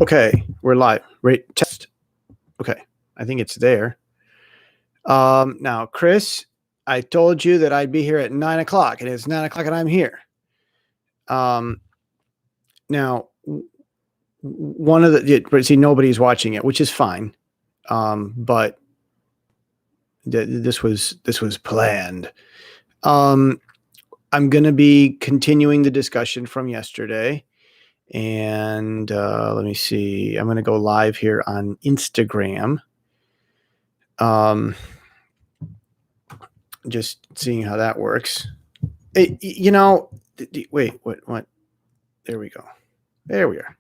Okay, we're live. Rate test. Okay, I think it's there. Now, Chris, I told you that I'd be here at 9 o'clock, and it's 9 o'clock, and I'm here. Now, one of the nobody's watching it, which is fine. But this was planned. I'm going to be continuing the discussion from yesterday. And let me see. I'm going to go live here on Instagram. Just seeing how that works. Wait, what? There we go. There we are.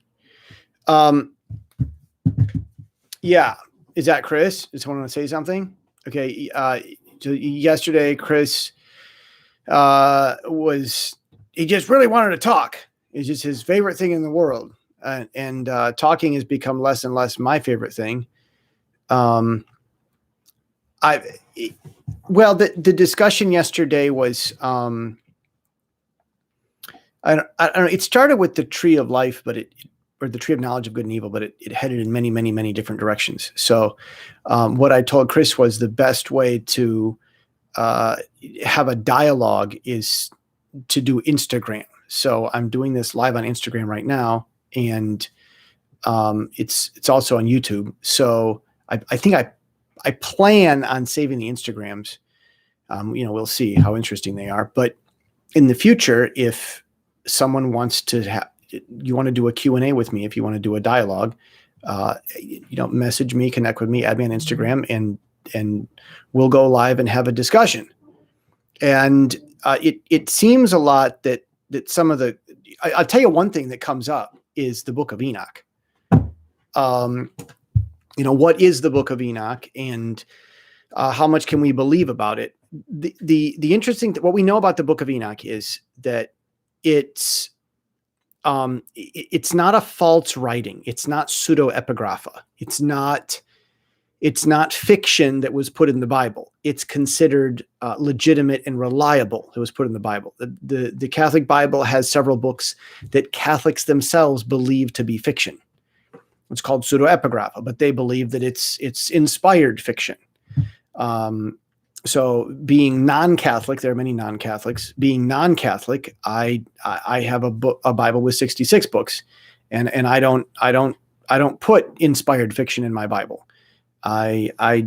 Yeah. Is that Chris? Does someone want to say something? Okay. So yesterday, Chris he just really wanted to talk. It's just his favorite thing in the world. And talking has become less and less my favorite thing. The discussion yesterday was, I don't know. It started with the tree of life, or the tree of knowledge of good and evil, but it headed in many, many, many different directions. So, what I told Chris was the best way to have a dialogue is to do Instagram. So I'm doing this live on Instagram right now, and it's also on YouTube. So I think I plan on saving the Instagrams. We'll see how interesting they are. But in the future, if someone wants to you want to do a Q&A with me, if you want to do a dialogue, message me, connect with me, add me on Instagram, and we'll go live and have a discussion. And it seems a lot that some of I'll tell you one thing that comes up is the Book of Enoch. What is the Book of Enoch, and how much can we believe about it? The interesting, what we know about the Book of Enoch is that it's not a false writing. It's not pseudoepigrapha. It's not fiction that was put in the Bible. It's considered legitimate and reliable that was put in the Bible. The Catholic Bible has several books that Catholics themselves believe to be fiction. It's called pseudoepigrapha, but they believe that it's inspired fiction. So being non-Catholic, there are many non-Catholics. Being non-Catholic, I have a Bible with 66 books, and I don't put inspired fiction in my Bible. I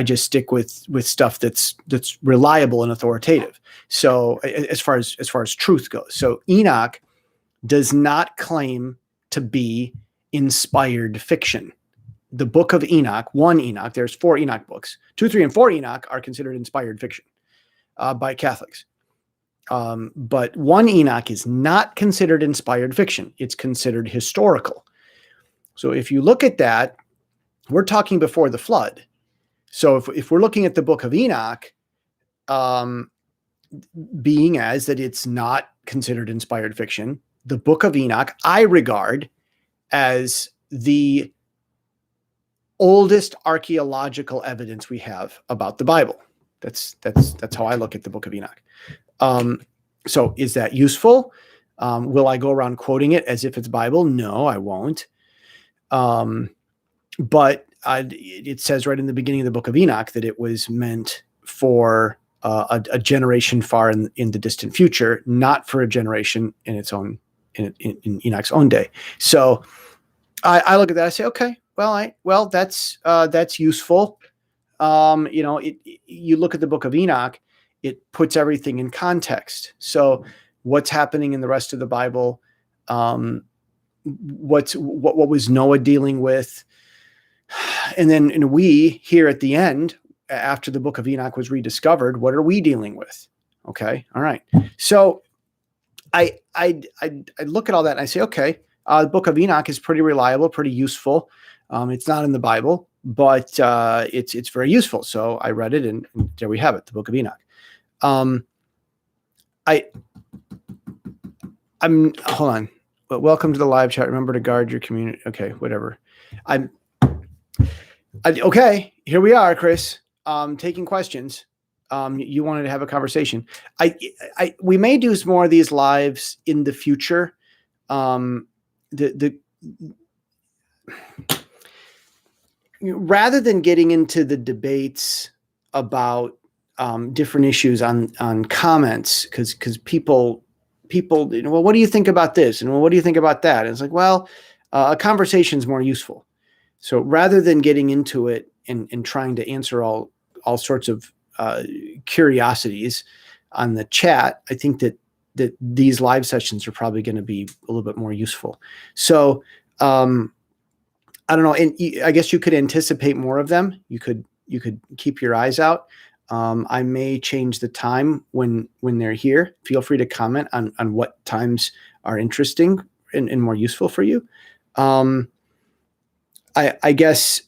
just stick with stuff that's reliable and authoritative. So as far as truth goes, so Enoch does not claim to be inspired fiction. The Book of Enoch, there's 4 Enoch books. 2, 3, and 4 Enoch are considered inspired fiction by Catholics. But 1 Enoch is not considered inspired fiction. It's considered historical. So if you look at that, we're talking before the flood. So if we're looking at the Book of Enoch, being as that it's not considered inspired fiction, the Book of Enoch I regard as the oldest archaeological evidence we have about the Bible. That's how I look at the Book of Enoch. So is that useful? Will I go around quoting it as if it's Bible? No, I won't. But it says right in the beginning of the Book of Enoch that it was meant for a generation far in the distant future, not for a generation in its own in Enoch's own day. So I look at that. I say, okay, well, that's useful. You look at the Book of Enoch, it puts everything in context. So what's happening in the rest of the Bible? What was Noah dealing with? And then we here at the end, after the Book of Enoch was rediscovered, what are we dealing with? Okay. All right. So I look at all that and I say, okay, the Book of Enoch is pretty reliable, pretty useful. It's not in the Bible, but it's very useful. So I read it, and there we have it, the Book of Enoch. I'm hold on. But welcome to the live chat. Remember to guard your community. Okay, whatever. Okay, here we are, Chris. Taking questions. You wanted to have a conversation. We may do some more of these lives in the future. rather than getting into the debates about different issues on comments, because people, well, what do you think about this? And well, what do you think about that? And it's like, well, a conversation is more useful. So rather than getting into it and trying to answer all sorts of curiosities on the chat, I think that these live sessions are probably going to be a little bit more useful. So I don't know, and I guess you could anticipate more of them. You could keep your eyes out. I may change the time when they're here. Feel free to comment on what times are interesting and more useful for you. I guess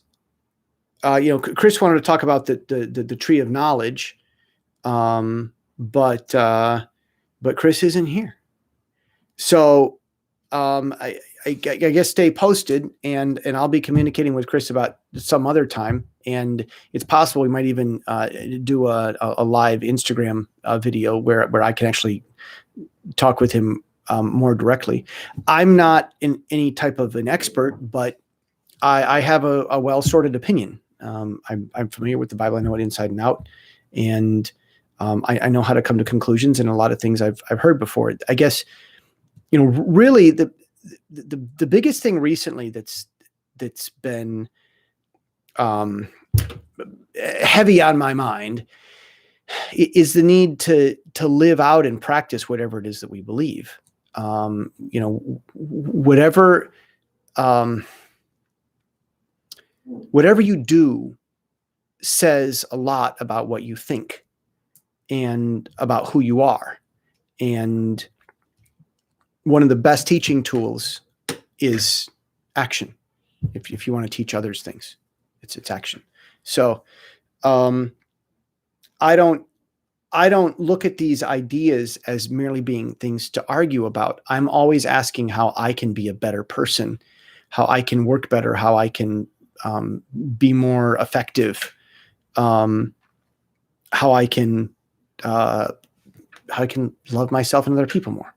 Chris wanted to talk about the tree of knowledge, but Chris isn't here. So I guess stay posted, and I'll be communicating with Chris about some other time. And it's possible we might even do a live Instagram video where I can actually talk with him more directly. I'm not in any type of an expert, but I have a well-sorted opinion. I'm familiar with the Bible. I know it inside and out, and I know how to come to conclusions in a lot of things I've heard before. I guess, really the biggest thing recently that's been heavy on my mind is the need to live out and practice whatever it is that we believe. Whatever you do says a lot about what you think and about who you are. And one of the best teaching tools is action. If you want to teach others things, it's action. So I don't look at these ideas as merely being things to argue about. I'm always asking how I can be a better person, how I can work better, how I can be more effective, how I can love myself and other people more.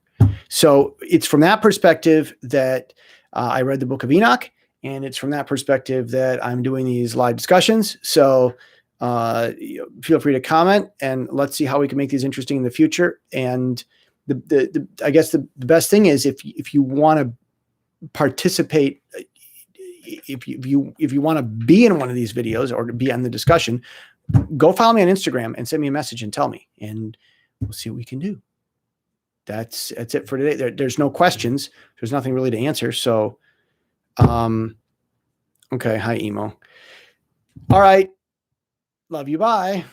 So it's from that perspective that I read the book of Enoch, and it's from that perspective that I'm doing these live discussions. So feel free to comment, and let's see how we can make these interesting in the future. And I guess the best thing is if you want to participate, if you want to be in one of these videos or to be on the discussion, go follow me on Instagram and send me a message and tell me, and we'll see what we can do. That's it for today. There's no questions. There's nothing really to answer. So, okay. Hi, Emo. All right. Love you. Bye.